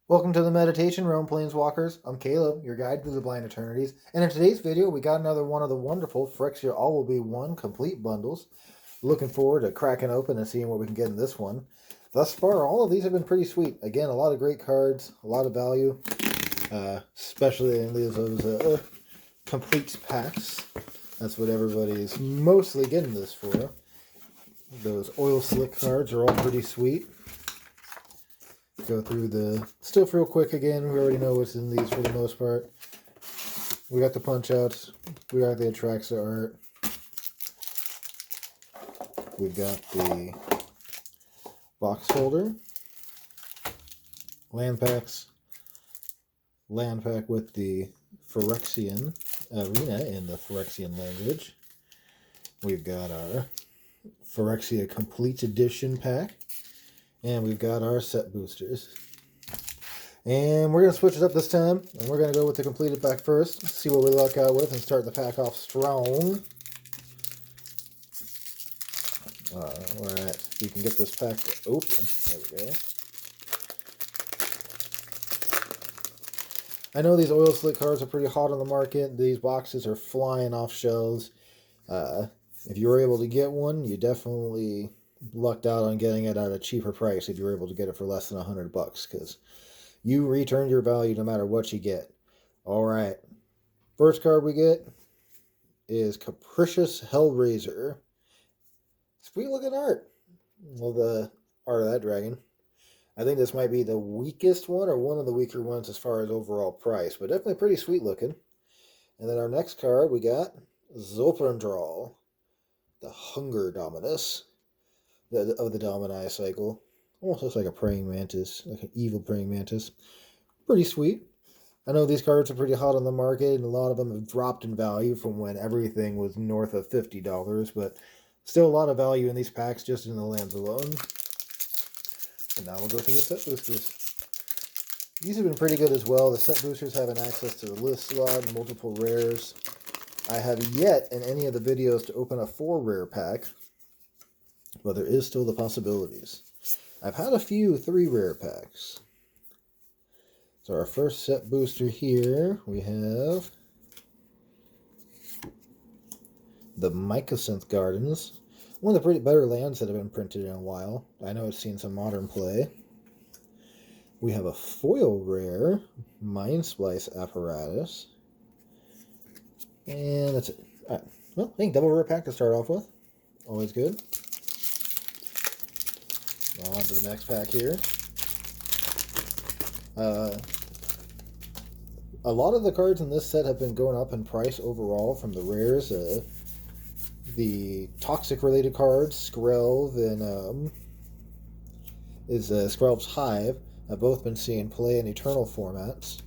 Welcome to the Meditation Realm, Planeswalkers. I'm Caleb, your guide through the Blind Eternities. And in today's video, we got another one of the wonderful Phyrexia All Will Be One complete bundles. Looking forward to cracking open and seeing what we can get in this one. Thus far, all of these have been pretty sweet. Again, a lot of great cards, a lot of value, especially in those complete packs. That's what everybody's mostly getting this for. Those oil slick cards are all pretty sweet. Go through the stuff real quick again. We already know what's in these for the most part. We got the punch outs. We got the Phyrexia art. We've got the box holder. Land packs. Land pack with the Phyrexian arena in the Phyrexian language. We've got our Phyrexia Complete Edition pack. And we've got our set boosters. And we're going to switch it up this time. And we're going to go with the completed pack first. See what we luck out with and start the pack off strong. Alright, you can get this pack to open. There we go. I know these oil slick cards are pretty hot on the market. These boxes are flying off shelves. If you were able to get one, you definitely lucked out on getting it at a cheaper price if you were able to get it for less than $100, because you returned your value no matter what you get. All right, first card we get is Capricious Hellraiser. Sweet looking art. Love the art of that dragon. I think this might be the weakest one or one of the weaker ones as far as overall price, but definitely pretty sweet looking. And then our next card we got Zopandral, the Hunger Dominus of the Domini cycle. Almost looks like a praying mantis, like an evil praying mantis. Pretty sweet. I know these cards are pretty hot on the market, and a lot of them have dropped in value from when everything was north of $50, but still a lot of value in these packs just in the lands alone. And now we'll go through the set boosters. These have been pretty good as well. The set boosters having access to the list slot and multiple rares. I have yet in any of the videos to open a 4 rare pack, but there is still the possibilities. I've had a few 3 rare packs. So our first set booster here, we have the Mycosynth Gardens. One of the pretty better lands that have been printed in a while. I know it's seen some modern play. We have a foil rare, Mind Splice Apparatus. And that's it. All right. Well, I think double rare pack to start off with. Always good. On to the next pack here. A lot of the cards in this set have been going up in price overall from the rares. The toxic-related cards, Skrelv and Skrelv's Hive, have both been seeing play in Eternal formats.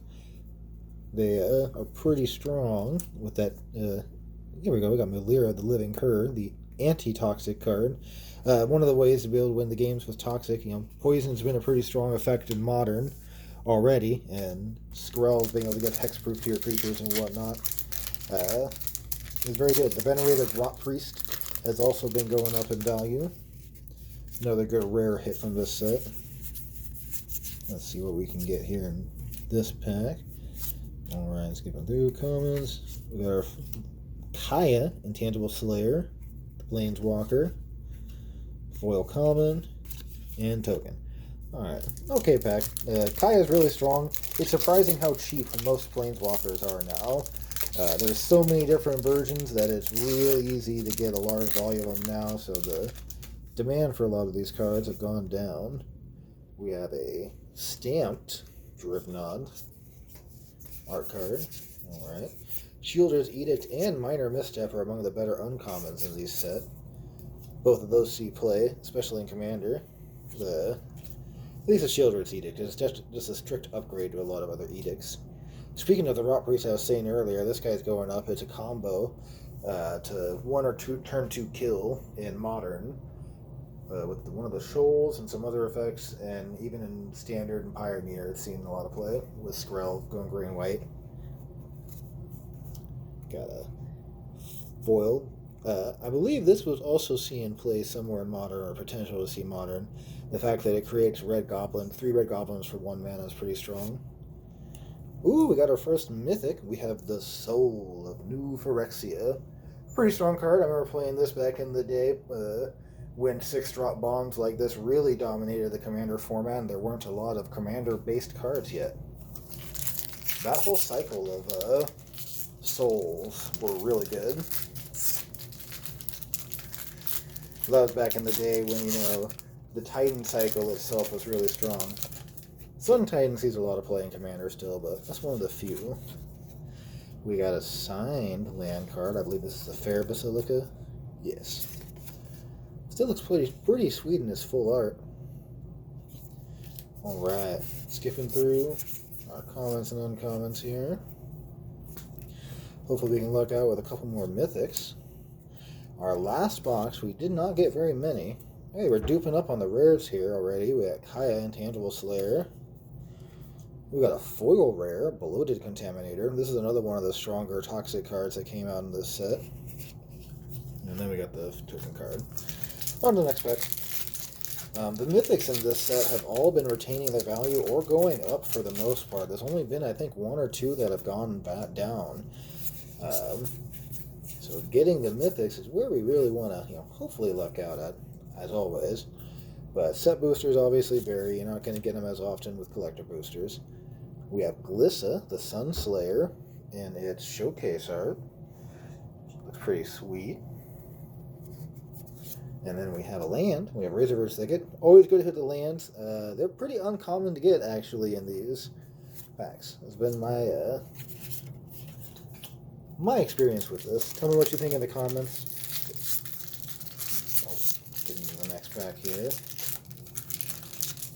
They are pretty strong with that. Here we go. We got Melira, the Living Cur, the anti-toxic card. One of the ways to be able to win the games with toxic, poison's been a pretty strong effect in modern already, and Skrelv being able to give hexproof to your creatures and whatnot is very good. The Venerated Rot Priest has also been going up in value. Another good rare hit from this set. Let's see what we can get here in this pack. Alright, skipping through commons. We got our Kaya, Intangible Slayer, the Planeswalker, foil common, and token. Alright, okay pack. Kaya is really strong. It's surprising how cheap most Planeswalkers are now. There's so many different versions that it's really easy to get a large volume of them now, so the demand for a lot of these cards have gone down. We have a stamped Drifnod art card. Alright. Shielder's Edict and Minor Misstep are among the better uncommons in these set. Both of those see play, especially in Commander. At least the Shielder's Edict is just a strict upgrade to a lot of other edicts. Speaking of the Rot Priest I was saying earlier, this guy's going up. It's a combo to 1 or 2 turn 2 kill in Modern with one of the shoals and some other effects, and even in Standard and Pioneer it's seen a lot of play with Skrelv going green-white. Got a foiled I believe this was also seen play somewhere in Modern, or potential to see Modern. The fact that it creates red goblin, 3 red goblins for 1 mana is pretty strong. Ooh, we got our first mythic. We have the Soul of New Phyrexia. Pretty strong card. I remember playing this back in the day when 6-drop bombs like this really dominated the Commander format, and there weren't a lot of Commander-based cards yet. That whole cycle of Souls were really good. That was back in the day when, the Titan cycle itself was really strong. Sun Titan sees a lot of play in Commander still, but that's one of the few. We got a signed land card. I believe this is the Fair Basilica. Yes. Still looks pretty sweet in its full art. Alright, skipping through our comments and uncommons here. Hopefully we can luck out with a couple more mythics. Our last box, we did not get very many. Hey, we're duping up on the rares here already. We got Kaya, Intangible Slayer. We got a foil rare, Bloated Contaminator. This is another one of the stronger toxic cards that came out in this set. And then we got the token card. On to the next pack. The mythics in this set have all been retaining their value or going up for the most part. There's only been, I think, 1 or 2 that have gone back down. So getting the mythics is where we really want to, hopefully luck out at, as always. But set boosters obviously vary. You're not going to get them as often with collector boosters. We have Glissa, the Sun Slayer, in its showcase art. Looks pretty sweet. And then we have a land. We have Razorbird's Thicket. Always good to hit the lands. They're pretty uncommon to get, actually, in these packs. It's been my experience with this. Tell me what you think in the comments. Getting to the next pack here.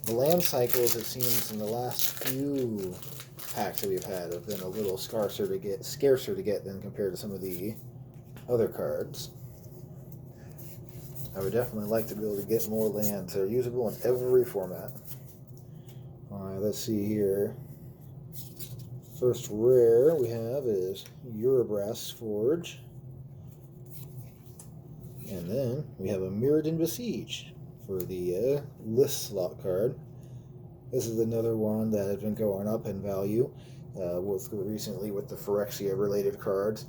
The land cycles, it seems, in the last few packs that we've had have been a little scarcer to get than compared to some of the other cards. I would definitely like to be able to get more lands that are usable in every format. Alright, let's see here. First rare we have is Urabrass Forge. And then we have a Mirrodin Besiege for the list slot card. This is another one that has been going up in value recently with the Phyrexia related cards,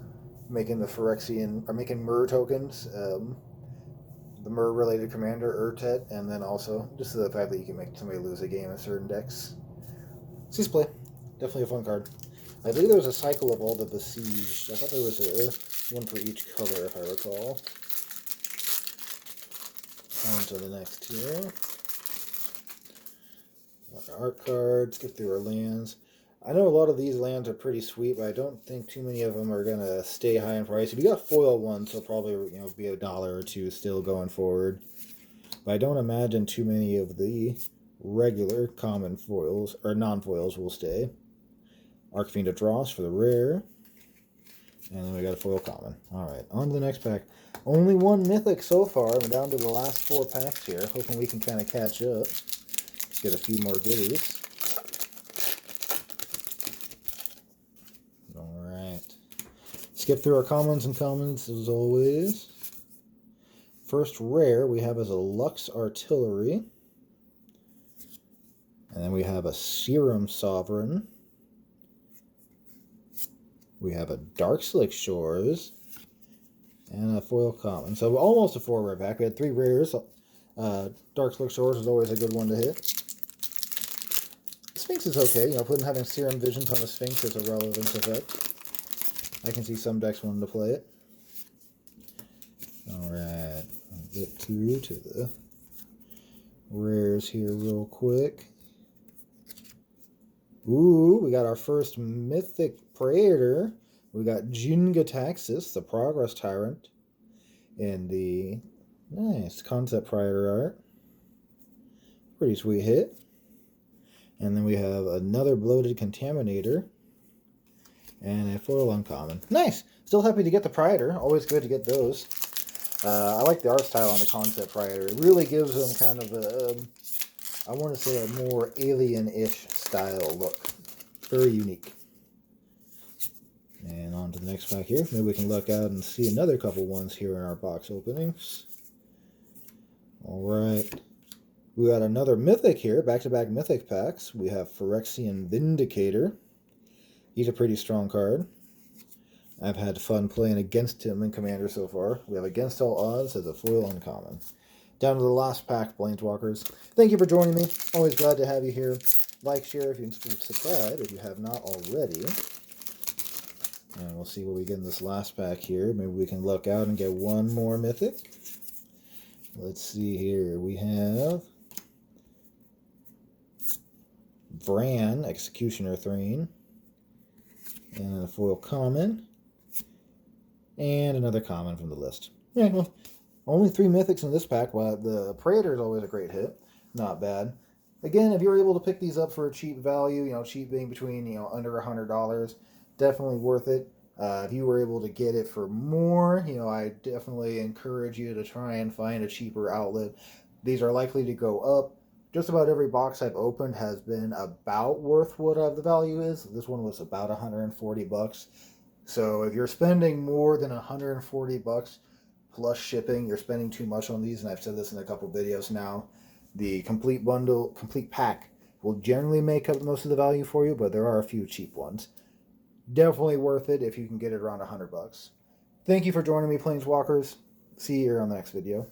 making the Phyrexian, or making Myr tokens, the Myr related commander Urtet, and then also just the fact that you can make somebody lose a game in certain decks. Cease play. Definitely a fun card. I believe there was a cycle of all the Besieged. I thought there was one for each color, if I recall. On to the next here. Got our art cards, get through our lands. I know a lot of these lands are pretty sweet, but I don't think too many of them are going to stay high in price. If you got foil ones, they'll probably be $1 or $2 still going forward. But I don't imagine too many of the regular common foils, or non-foils, will stay. Archfiend of Dross for the rare. And then we got a foil common. Alright, on to the next pack. Only 1 mythic so far. We're down to the last 4 packs here. Hoping we can kind of catch up. Get a few more goodies. Alright. Skip through our commons and commons as always. First rare we have as a Lux Artillery. And then we have a Serum Sovereign. We have a Darkslick Shores. And a foil common. So almost a 4 rare pack. We had 3 rares. Darkslick Shores is always a good one to hit. Sphinx is okay. Having Serum Visions on the Sphinx is a relevant effect. I can see some decks wanting to play it. Alright. I'll get through to the rares here real quick. Ooh, we got our first Mythic Praetor. We got Jin-Gitaxias, the Progress Tyrant, in the nice Concept Praetor art. Pretty sweet hit. And then we have another Bloated Contaminator and a foil uncommon. Nice! Still happy to get the Praetor. Always good to get those. I like the art style on the Concept Praetor. It really gives them kind of a, I want to say, a more alien-ish style look. Very unique. And on to the next pack here. Maybe we can look out and see another couple ones here in our box openings. Alright. We got another Mythic here, back-to-back Mythic packs. We have Phyrexian Vindicator. He's a pretty strong card. I've had fun playing against him in Commander so far. We have Against All Odds as a foil uncommon. Down to the last pack, Planeswalkers. Thank you for joining me. Always glad to have you here. Like, share if you can subscribe if you have not already. And we'll see what we get in this last pack here. Maybe we can look out and get one more Mythic. Let's see here. We have Vran, Executioner Thrain. And a foil common. And another common from the list. Yeah, well, only 3 Mythics in this pack. Well, the Praetor is always a great hit. Not bad. Again, if you're able to pick these up for a cheap value, cheap being between, under $100, definitely worth it. If you were able to get it for more, I definitely encourage you to try and find a cheaper outlet. These are likely to go up. Just about every box I've opened has been about worth what the value is. This one was about $140. So if you're spending more than $140 plus shipping, you're spending too much on these, and I've said this in a couple videos now. The complete pack will generally make up most of the value for you, but there are a few cheap ones. Definitely worth it if you can get it around $100. Thank you for joining me, Planeswalkers. See you here on the next video.